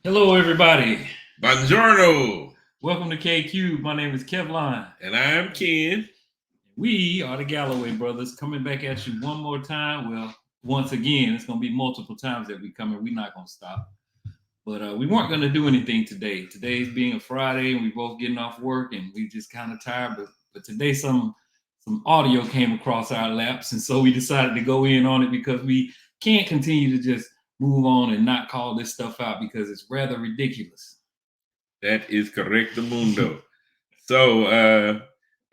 Hello, everybody. Buongiorno. Welcome to KQ. My name is Kevlon. And I'm Ken. We are the Galloway brothers coming back at you one more time. Well, once again, it's going to be multiple times that we come and we're not going to stop. But we weren't going to do anything today. Today's being a Friday and we both getting off work and we just kind of tired. But today some audio came across our laps. And so we decided to go in on it because we can't continue to just move on and not call this stuff out because it's rather ridiculous. That is correct, mundo. So,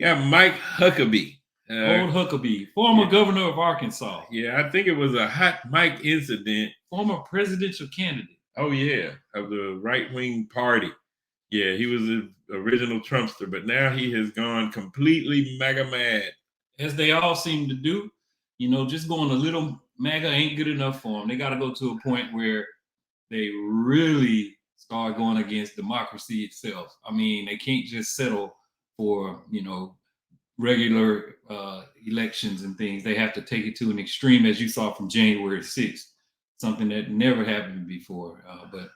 Mike Huckleberry. Old Huckleberry, former governor of Arkansas. Yeah, I think it was a hot mic incident. Former presidential candidate. Oh, yeah, of the right-wing party. Yeah, he was the original Trumpster, but now he has gone completely MAGA mad. As they all seem to do. You know, just going a little MAGA ain't good enough for them. They got to go to a point where they really start going against democracy itself. I mean, they can't just settle for, regular elections and things. They have to take it to an extreme, as you saw from January 6th, something that never happened before. But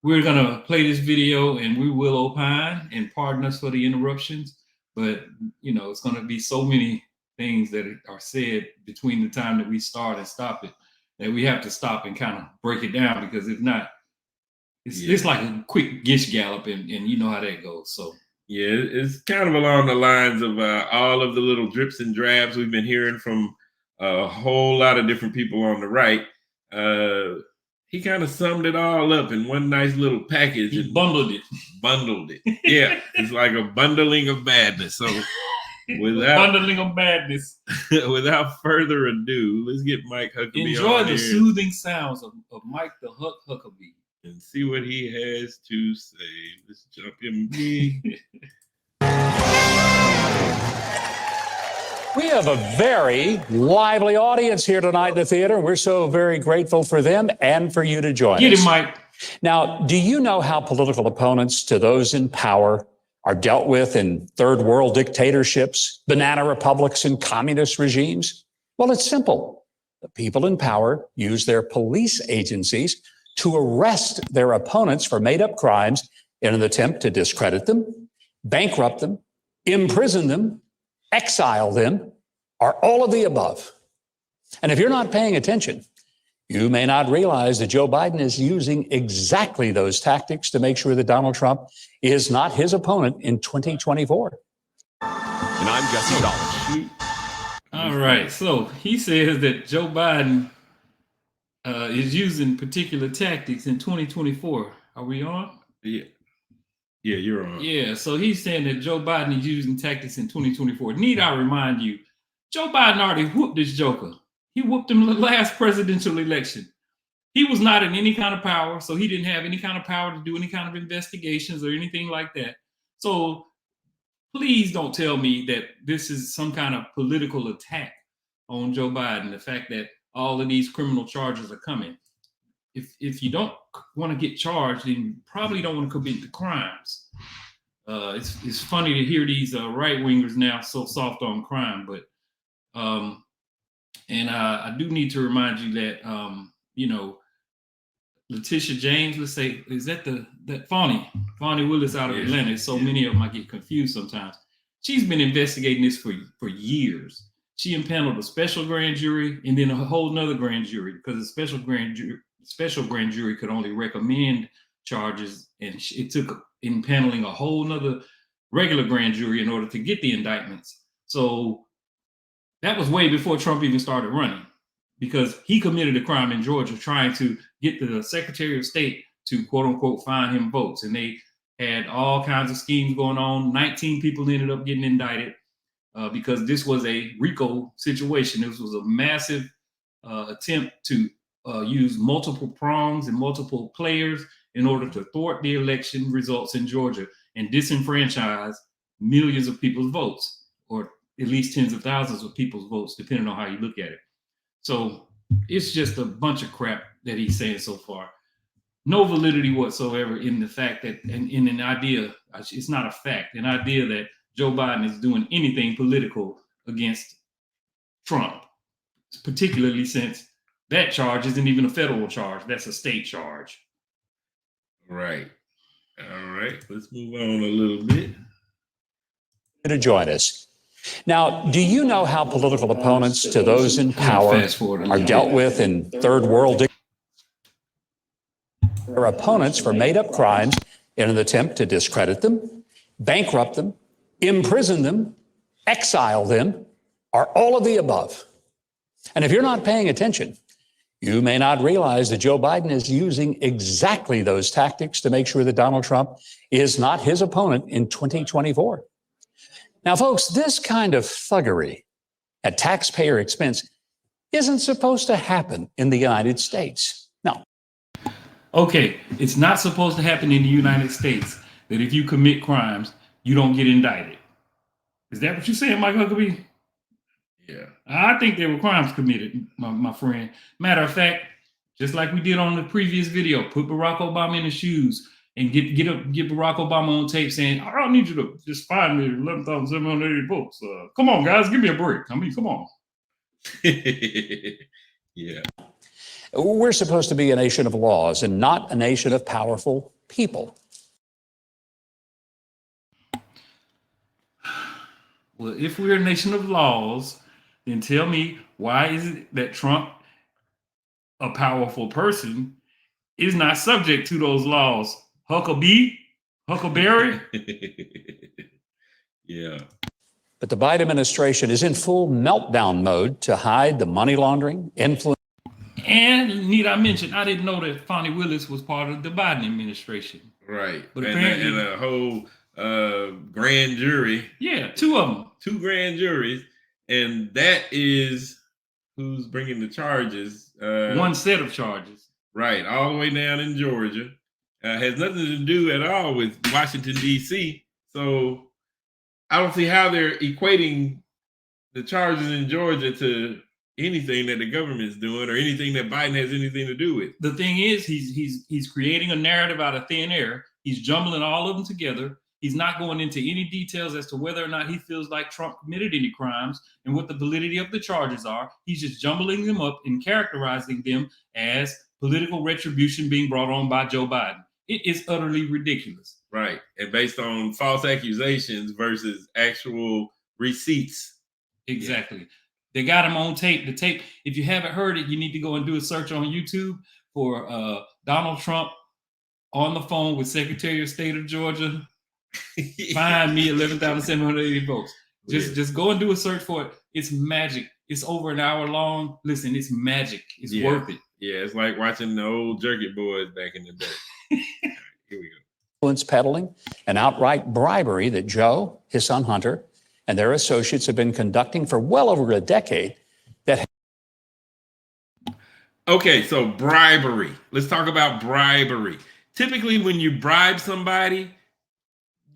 we're going to play this video and we will opine, and pardon us for the interruptions. But, it's going to be so many things that are said between the time that we start and stop it that we have to stop and kind of break it down, because if not, it's like a quick gish gallop, and you know how that goes. So yeah, it's kind of along the lines of all of the little drips and drabs we've been hearing from a whole lot of different people on the right. He kind of summed it all up in one nice little package. He bundled it. Yeah, it's like a bundling of madness. So bundling of madness. Without further ado, let's get Mike Huckleberry. Enjoy the soothing sounds of Mike the Huckleberry and see what he has to say. Let's jump in. We have a very lively audience here tonight in the theater. We're so very grateful for them and for you to join us. Get him, Mike. Now, do you know how political opponents to those in power are dealt with in third world dictatorships, banana republics, and communist regimes? Well, it's simple. The people in power use their police agencies to arrest their opponents for made-up crimes in an attempt to discredit them, bankrupt them, imprison them, exile them, or all of the above. And if you're not paying attention, you may not realize that Joe Biden is using exactly those tactics to make sure that Donald Trump is not his opponent in 2024. And I'm Jesse Dollars. All right. So he says that Joe Biden is using particular tactics in 2024. Are we on? Yeah. Yeah, you're on. Yeah, so he's saying that Joe Biden is using tactics in 2024. Need I remind you, Joe Biden already whooped this joker. He whooped him in the last presidential election. He was not in any kind of power, so he didn't have any kind of power to do any kind of investigations or anything like that. So please don't tell me that this is some kind of political attack on Joe Biden, the fact that all of these criminal charges are coming. If you don't want to get charged, then you probably don't want to commit the crimes. It's funny to hear these right-wingers now so soft on crime, but I do need to remind you that Letitia James, let's say, is that Fani Willis out of Atlanta? So many of them I get confused sometimes. She's been investigating this for years. She impaneled a special grand jury and then a whole nother grand jury, because the special grand jury could only recommend charges, and it took impaneling a whole nother regular grand jury in order to get the indictments. So that was way before Trump even started running, because he committed a crime in Georgia trying to get the Secretary of State to quote unquote find him votes. And they had all kinds of schemes going on. 19 people ended up getting indicted because this was a RICO situation. This was a massive attempt to use multiple prongs and multiple players in order to thwart the election results in Georgia and disenfranchise millions of people's votes, or at least tens of thousands of people's votes, depending on how you look at it. So it's just a bunch of crap that he's saying so far. No validity whatsoever in the fact that, in an idea, it's not a fact, an idea that Joe Biden is doing anything political against Trump, particularly since that charge isn't even a federal charge. That's a state charge. Right. All right. Let's move on a little bit. To join us. Now, do you know how political opponents to those in power are dealt with in third world? Their opponents for made-up crimes in an attempt to discredit them, bankrupt them, imprison them, exile them, or all of the above. And if you're not paying attention, you may not realize that Joe Biden is using exactly those tactics to make sure that Donald Trump is not his opponent in 2024. Now, folks, this kind of thuggery at taxpayer expense isn't supposed to happen in the United States. No. Okay, it's not supposed to happen in the United States that if you commit crimes, you don't get indicted. Is that what you're saying, Mike Huckleberry? Yeah. I think there were crimes committed, my friend. Matter of fact, just like we did on the previous video, put Barack Obama in his shoes and get Barack Obama on tape saying, I don't need you to just find me 11,780 votes. Come on, guys, give me a break. I mean, come on. Yeah. We're supposed to be a nation of laws and not a nation of powerful people. Well, if we're a nation of laws, then tell me, why is it that Trump, a powerful person, is not subject to those laws? Huckleberry? Yeah. But the Biden administration is in full meltdown mode to hide the money laundering, influence. And need I mention, I didn't know that Fonnie Willis was part of the Biden administration. Right. But and apparently, a whole grand jury. Yeah, two of them. 2 grand juries. And that is who's bringing the charges. One set of charges. Right. All the way down in Georgia. Has nothing to do at all with Washington, D.C. So I don't see how they're equating the charges in Georgia to anything that the government's doing or anything that Biden has anything to do with. The thing is, he's creating a narrative out of thin air. He's jumbling all of them together. He's not going into any details as to whether or not he feels like Trump committed any crimes and what the validity of the charges are. He's just jumbling them up and characterizing them as political retribution being brought on by Joe Biden. It is utterly ridiculous. Right. And based on false accusations versus actual receipts. Exactly. Yeah. They got him on tape. The tape, if you haven't heard it, you need to go and do a search on YouTube for Donald Trump on the phone with Secretary of State of Georgia. Find me 11,780 votes. Just go and do a search for it. It's magic. It's over an hour long. Listen, it's magic. It's worth it. Yeah, it's like watching the old Jerky Boys back in the day. Right, here we go. Influence peddling and outright bribery that Joe, his son Hunter, and their associates have been conducting for well over a decade. Okay, so bribery. Let's talk about bribery. Typically, when you bribe somebody,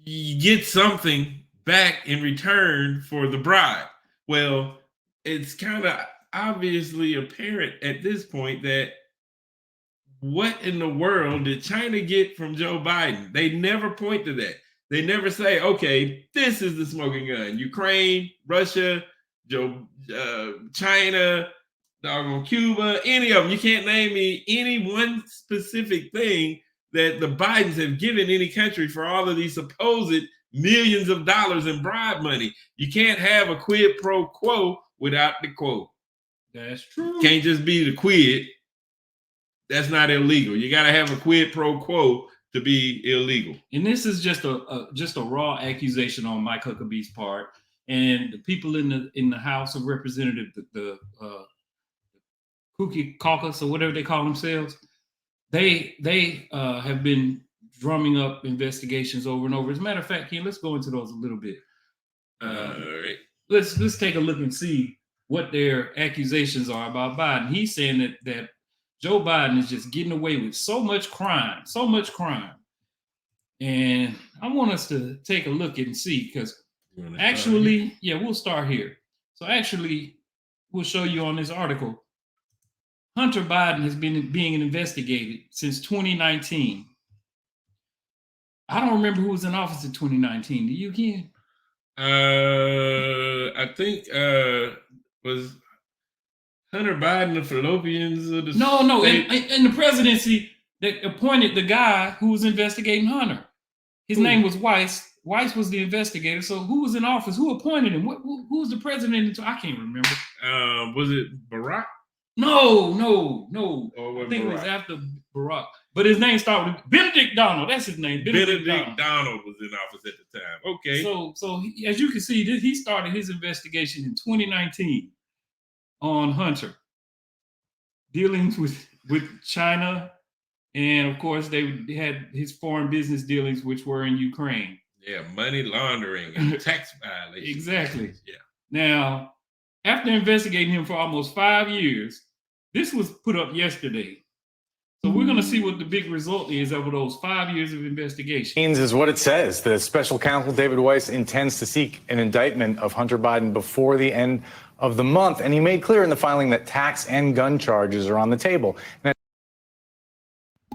you get something back in return for the bribe. Well, it's kind of obviously apparent at this point that what in the world did China get from Joe Biden? They never point to that. They never say, okay, this is the smoking gun. Ukraine, Russia, China, Cuba, any of them. You can't name me any one specific thing that the Bidens have given any country for all of these supposed millions of dollars in bribe money. You can't have a quid pro quo without the quo. That's true. Can't just be the quid. That's not illegal. You got to have a quid pro quo to be illegal. And this is just a raw accusation on Mike Huckabee's part, and the people in the House of Representatives, the Cookie Caucus or whatever they call themselves, they have been drumming up investigations over and over. As a matter of fact, Ken, let's go into those a little bit. All right. Let's take a look and see what their accusations are about Biden. He's saying that Joe Biden is just getting away with so much crime. And I want us to take a look and see, because actually, we'll start here. So actually, we'll show you on this article, Hunter Biden has been being investigated since 2019. I don't remember who was in office in 2019. Do you, Ken? I think was Hunter Biden the fallopians of the No. In the presidency, that appointed the guy who was investigating Hunter. His name was Weiss. Weiss was the investigator. So who was in office? Who appointed him? Who was the president? I can't remember. Was it Barack? No. Or I think Barack? it was after Barack. But his name started with Benedict Donald. That's his name. Benedict Donald was in office at the time. Okay. So as you can see, he started his investigation in 2019 on Hunter, dealings with China, and of course they had his foreign business dealings, which were in Ukraine. Yeah, money laundering and tax violations. Exactly. Yeah. Now, after investigating him for almost 5 years, this was put up yesterday. So we're going to see what the big result is over those 5 years of investigation. Is what it says. The special counsel, David Weiss, intends to seek an indictment of Hunter Biden before the end of the month. And he made clear in the filing that tax and gun charges are on the table.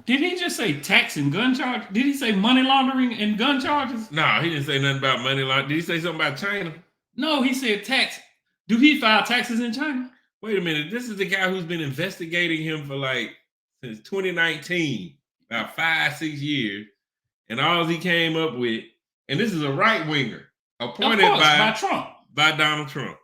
Did he just say tax and gun charges? Did he say money laundering and gun charges? No, he didn't say nothing about money laundering. Did he say something about China? No, he said tax. Do he file taxes in China? Wait a minute. This is the guy who's been investigating him for since 2019, about 5-6 years. And all he came up with, and this is a right winger appointed by Trump. By Donald Trump.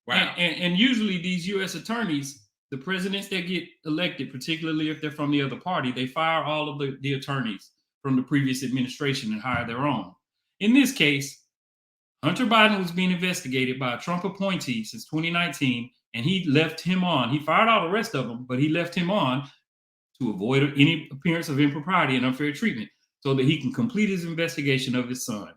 Wow. And usually these U.S. attorneys, the presidents that get elected, particularly if they're from the other party, they fire all of the attorneys from the previous administration and hire their own. In this case, Hunter Biden was being investigated by a Trump appointee since 2019, and he left him on. He fired all the rest of them, but he left him on to avoid any appearance of impropriety and unfair treatment so that he can complete his investigation of his son.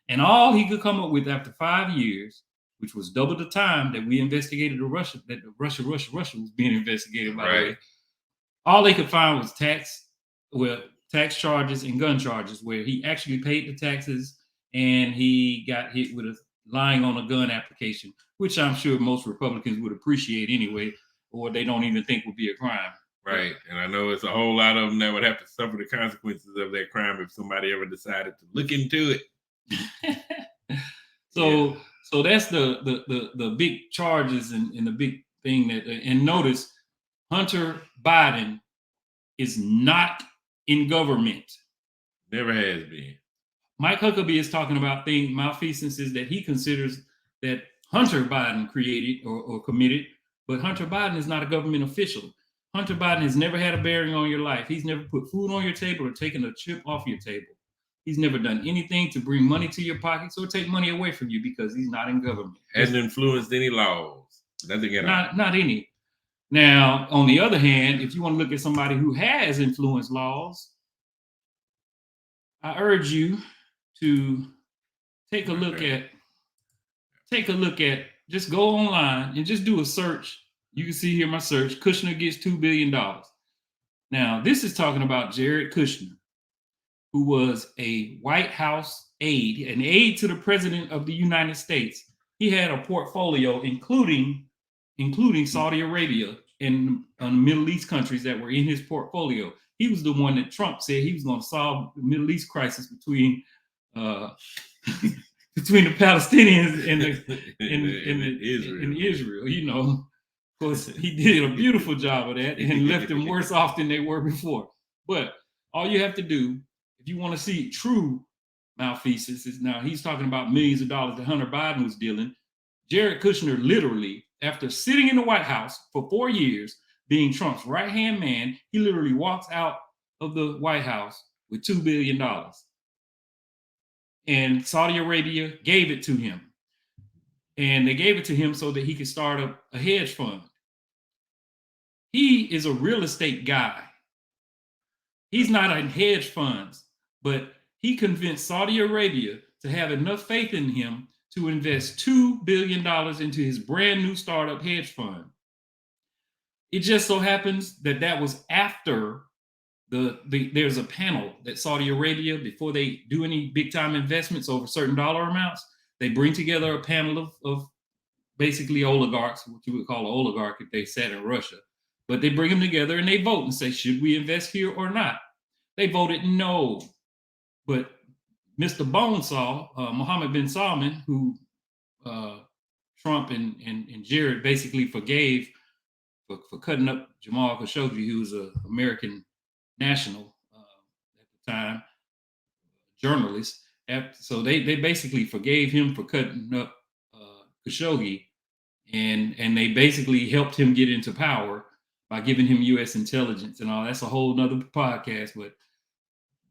And all he could come up with after 5 years, which was double the time that we investigated Russia was being investigated, by the way. All they could find was tax charges and gun charges, where he actually paid the taxes and he got hit with lying on a gun application, which I'm sure most Republicans would appreciate anyway, or they don't even think would be a crime. Right. And I know it's a whole lot of them that would have to suffer the consequences of that crime if somebody ever decided to look into it. So that's the big charges and the big thing that, and notice Hunter Biden is not in government. Never has been. Mike Huckleberry is talking about malfeasances that he considers that Hunter Biden created or committed, but Hunter Biden is not a government official. Hunter Biden has never had a bearing on your life. He's never put food on your table or taken a chip off your table. He's never done anything to bring money to your pockets or take money away from you because he's not in government. Hasn't influenced any laws. Nothing at all. Not any. Now, on the other hand, if you want to look at somebody who has influenced laws, I urge you to take a look at, just go online and just do a search. You can see here my search, Kushner gets $2 billion. Now, this is talking about Jared Kushner, who was a White House aide, an aide to the President of the United States. He had a portfolio including Saudi Arabia and Middle East countries that were in his portfolio. He was the one that Trump said he was going to solve the Middle East crisis between the Palestinians and Israel. You know, of course, he did a beautiful job of that and left them worse off than they were before. But all you have to do, if you want to see true malfeasance, is now he's talking about millions of dollars that Hunter Biden was dealing. Jared Kushner literally, after sitting in the White House for 4 years, being Trump's right-hand man, he literally walks out of the White House with $2 billion. And Saudi Arabia gave it to him. And they gave it to him so that he could start a hedge fund. He is a real estate guy. He's not in hedge funds, but he convinced Saudi Arabia to have enough faith in him to invest $2 billion into his brand new startup hedge fund. It just so happens that was after there's a panel that Saudi Arabia, before they do any big time investments over certain dollar amounts, they bring together a panel of basically oligarchs, what you would call an oligarch if they sat in Russia. But they bring them together and they vote and say, should we invest here or not? They voted no. But Mr. Bonesaw, Mohammed bin Salman, who Trump and Jared basically forgave for cutting up Jamal Khashoggi, who was an American national at the time journalist. So they basically forgave him for cutting up Khashoggi, and they basically helped him get into power by giving him U.S. intelligence and all. That's a whole nother podcast, but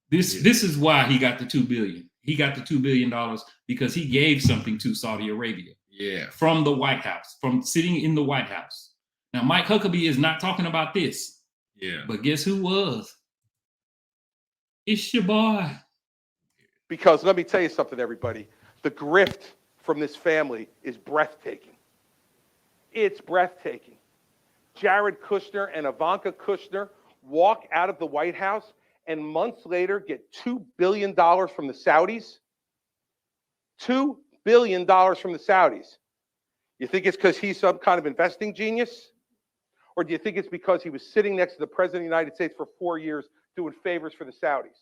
this is why he got the $2 billion. He got the $2 billion because he gave something to Saudi Arabia. Yeah. From the White House, from sitting in the White House. Now, Mike Huckleberry is not talking about this. Yeah. But guess who was? It's your boy. Because let me tell you something, everybody. The grift from this family is breathtaking. It's breathtaking. Jared Kushner and Ivanka Kushner walk out of the White House and months later get $2 billion from the Saudis. $2 billion from the Saudis. You think it's because he's some kind of investing genius? Or do you think it's because he was sitting next to the President of the United States for 4 years doing favors for the Saudis?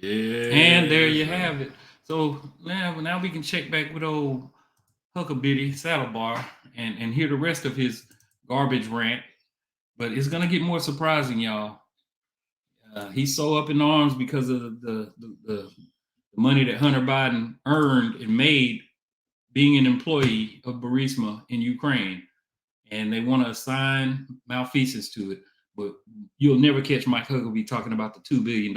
Yeah. And there you have it. So now we can check back with old Huckleberry Saddlebar and hear the rest of his garbage rant. But it's going to get more surprising, y'all. He's so up in arms because of the money that Hunter Biden earned and made being an employee of Burisma in Ukraine. And they want to assign malfeasance to it. But you'll never catch Mike Huckleberry talking about the $2 billion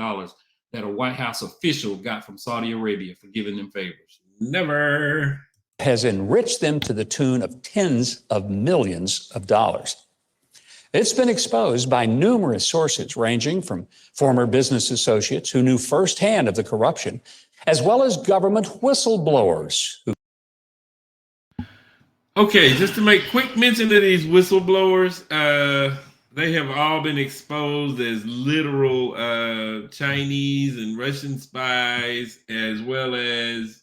that a White House official got from Saudi Arabia for giving them favors. Never. Has enriched them to the tune of tens of millions of dollars. It's been exposed by numerous sources, ranging from former business associates who knew firsthand of the corruption, as well as government whistleblowers who. Okay, just to make quick mention of these whistleblowers, they have all been exposed as literal Chinese and Russian spies, as well as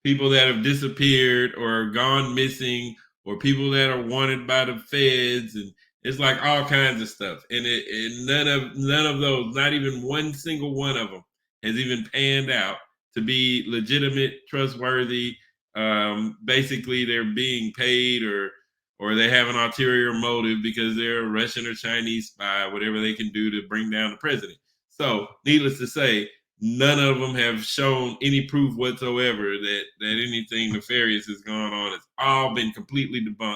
people that have disappeared or gone missing, or people that are wanted by the feds, and it's like all kinds of stuff. And none of those, not even one single one of them, has even panned out to be legitimate, trustworthy. Basically, they're being paid, or they have an ulterior motive because they're a Russian or Chinese spy, whatever they can do to bring down the president. So, needless to say, none of them have shown any proof whatsoever that anything nefarious has gone on. It's all been completely debunked,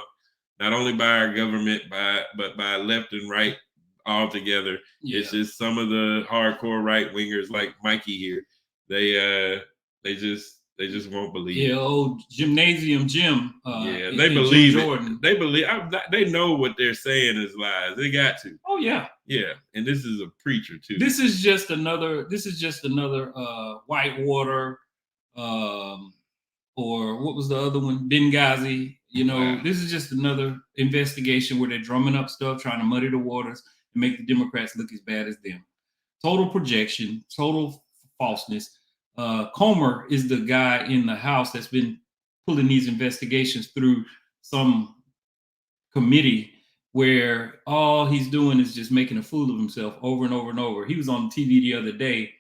not only by our government, but by left and right altogether. Yeah. It's just some of the hardcore right wingers like Mikey here. They just won't believe. Yeah, old Gymnasium Jim. They believe it. They believe. They know what they're saying is lies. They got to. Oh yeah. Yeah, and this is a preacher too. This is just another Whitewater, or what was the other one? Benghazi. This is just another investigation where they're drumming up stuff, trying to muddy the waters and make the Democrats look as bad as them. Total projection, total falseness. Comer is the guy in the House that's been pulling these investigations through some committee where all he's doing is just making a fool of himself over and over and over. He was on TV the other day,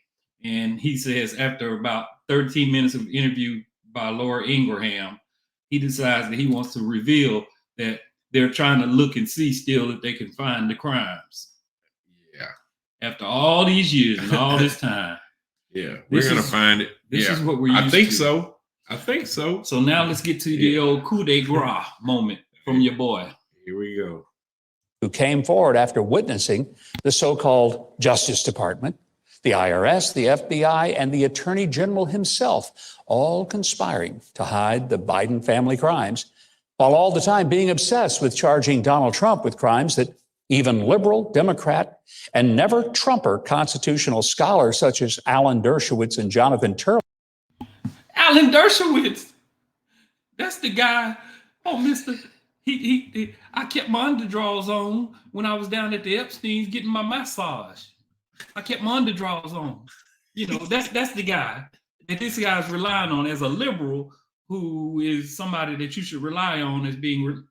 and he says after about 13 minutes of interview by Laura Ingraham, he decides that he wants to reveal that they're trying to look and see still if they can find the crimes. Yeah. After all these years and all this time. Yeah, we're going to find it. This is what we're used to. I think so. So now let's get to the old coup de grace moment from your boy. Here we go. Who came forward after witnessing the so-called Justice Department, the IRS, the FBI, and the Attorney General himself, all conspiring to hide the Biden family crimes, while all the time being obsessed with charging Donald Trump with crimes that even liberal, Democrat, and never Trumper constitutional scholars such as Alan Dershowitz and Jonathan Turley. Alan Dershowitz, that's the guy. Oh, Mister, I kept my underdrawers on when I was down at the Epstein's getting my massage. I kept my underdrawers on. That's the guy that this guy's relying on as a liberal, who is somebody that you should rely on as being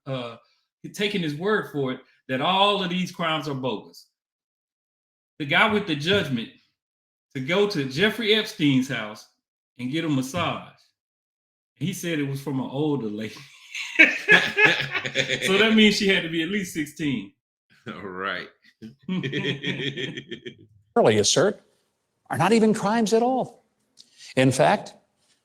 taking his word for it, that all of these crimes are bogus. The guy with the judgment to go to Jeffrey Epstein's house and get a massage. He said it was from an older lady. So that means she had to be at least 16. All right. Early assert are not even crimes at all. In fact,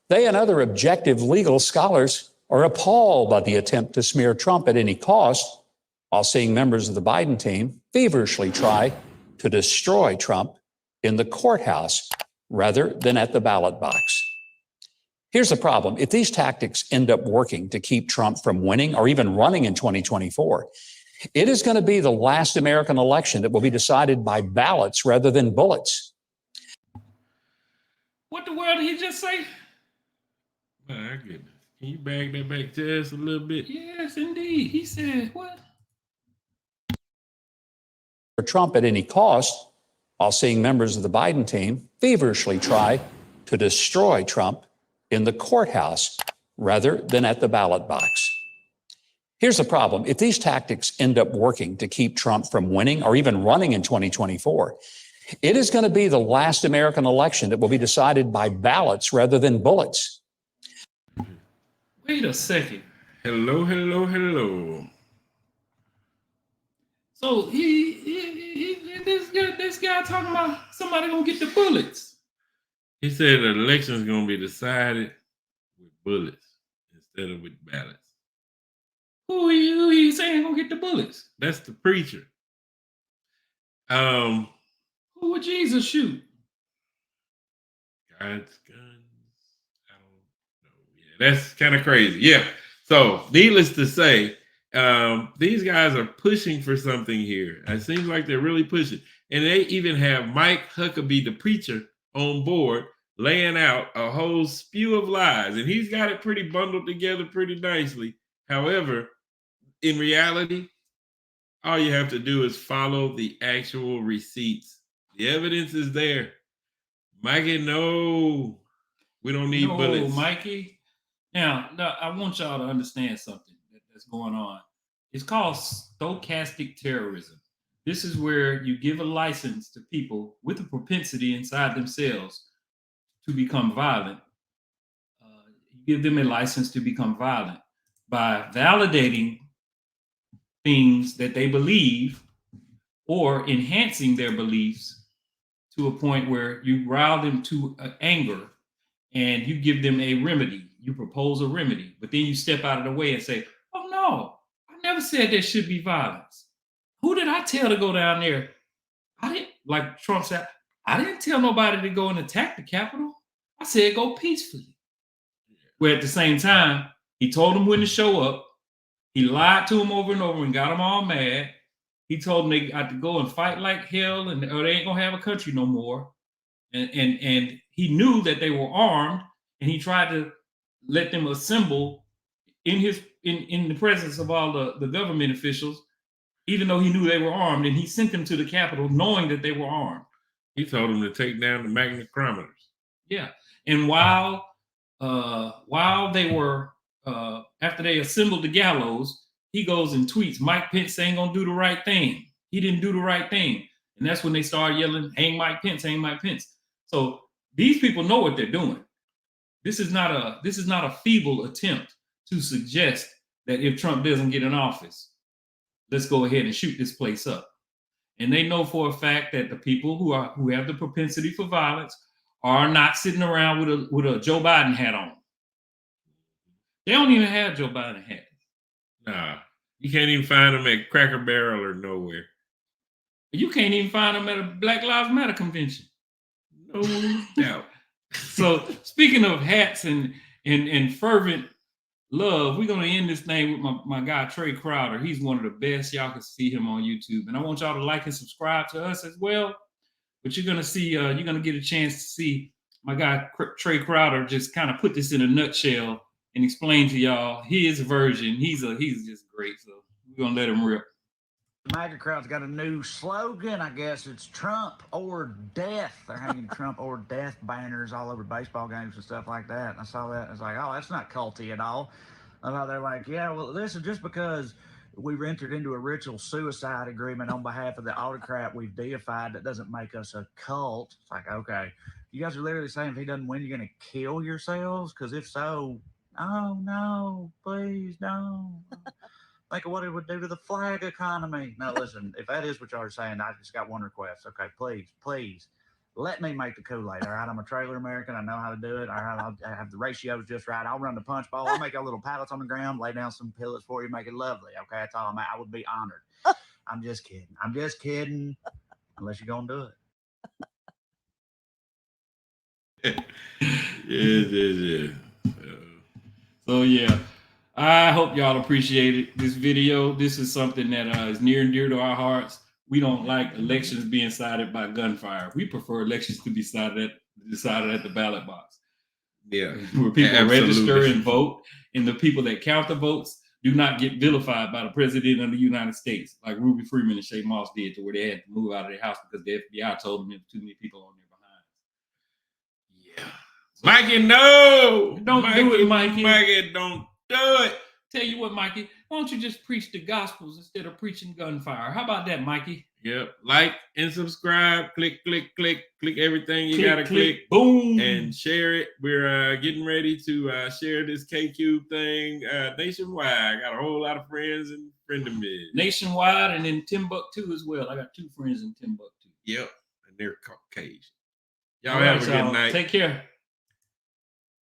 they and other objective legal scholars are appalled by the attempt to smear Trump at any cost, while seeing members of the Biden team feverishly try to destroy Trump in the courthouse rather than at the ballot box. Here's the problem. If these tactics end up working to keep Trump from winning or even running in 2024, it is going to be the last American election that will be decided by ballots rather than bullets. What the world did he just say? My goodness. Can you bag that back to us a little bit? Yes, indeed. He said, what? For Trump at any cost, while seeing members of the Biden team feverishly try to destroy Trump in the courthouse rather than at the ballot box. Here's the problem. If these tactics end up working to keep Trump from winning or even running in 2024, it is going to be the last American election that will be decided by ballots rather than bullets. Wait a second. Hello, hello, hello. So this guy talking about somebody gonna get the bullets. He said the election is going to be decided with bullets instead of with ballots. Who he saying gonna get the bullets? That's the preacher. Who would Jesus shoot? God's guns. I don't know. Yeah, that's kind of crazy. Yeah. So, needless to say, these guys are pushing for something here. It seems like they're really pushing. And they even have Mike Huckleberry, the preacher, on board, laying out a whole spew of lies. And he's got it pretty bundled together pretty nicely. However, in reality, all you have to do is follow the actual receipts. The evidence is there. Mikey, no, we don't need bullets. Mikey. Now, I want y'all to understand something that's going on. It's called stochastic terrorism. This is where you give a license to people with a propensity inside themselves to become violent. You give them a license to become violent by validating things that they believe or enhancing their beliefs to a point where you rile them to anger and you give them a remedy. You propose a remedy, but then you step out of the way and say, oh no, I never said there should be violence. Who did I tell to go down there? I didn't, like Trump said, I didn't tell nobody to go and attack the Capitol. I said go peacefully. Where at the same time, he told them when to show up. He lied to them over and over and got them all mad. He told them they got to go and fight like hell or they ain't gonna have a country no more. And he knew that they were armed and he tried to let them assemble in the presence of all the government officials, even though he knew they were armed, and he sent them to the Capitol knowing that they were armed. He told them to take down the magnetometers. Yeah. And while they were after they assembled the gallows, he goes and tweets, Mike Pence ain't gonna do the right thing. He didn't do the right thing. And that's when they started yelling, hang Mike Pence, hang Mike Pence. So these people know what they're doing. This is not a feeble attempt to suggest that if Trump doesn't get in office, let's go ahead and shoot this place up. And they know for a fact that the people who have the propensity for violence are not sitting around with a Joe Biden hat on. They don't even have Joe Biden hats. Nah, you can't even find them at Cracker Barrel or nowhere. You can't even find them at a Black Lives Matter convention. No doubt. So speaking of hats and fervent love, we're gonna end this thing with my guy Trey Crowder. He's one of the best. Y'all can see him on YouTube, and I want y'all to like and subscribe to us as well. But you're gonna see, you're gonna get a chance to see my guy Trey Crowder just kind of put this in a nutshell and explain to y'all his version. He's just great. So we're gonna let him rip. The MAGA crowd's got a new slogan, I guess. It's Trump or death. They're hanging Trump or death banners all over baseball games and stuff like that. And I saw that. I was like, oh, that's not culty at all. I thought they're like, yeah, well, this is just because we've entered into a ritual suicide agreement on behalf of the autocrat we've deified. That doesn't make us a cult. It's like, okay, you guys are literally saying if he doesn't win, you're going to kill yourselves? Because if so, Oh no, please don't. Think of what it would do to the flag economy. Now listen, if that is what y'all are saying, I just got one request. Okay, please, let me make the Kool-Aid. All right, I'm a trailer American. I know how to do it. All right, I have the ratios just right. I'll run the punch bowl. I'll make y'all little pallets on the ground, lay down some pellets for you, make it lovely. Okay, that's all I would be honored. I'm just kidding. Unless you're gonna do it. Yeah. So yeah, I hope y'all appreciated this video. This is something that is near and dear to our hearts. We don't like elections being decided by gunfire. We prefer elections to be decided at the ballot box. Yeah. Where people Absolutely. register and vote, and the people that count the votes do not get vilified by the president of the United States, like Ruby Freeman and Shay Moss did, to where they had to move out of their house because the FBI told them there were too many people on their behind. Yeah. Mikey, no! Don't do it, Mikey. Mikey, don't do it. Tell you what, Mikey, why don't you just preach the gospels instead of preaching gunfire? How about that, Mikey? Yep. Like and subscribe. Click everything you gotta click. Boom. And share it. We're getting ready to share this K-Cube thing nationwide. I got a whole lot of friends and frenemies. Nationwide and in Timbuktu as well. I got 2 friends in Timbuktu. Yep. And they're Caucasian. Y'all have a good night. Take care.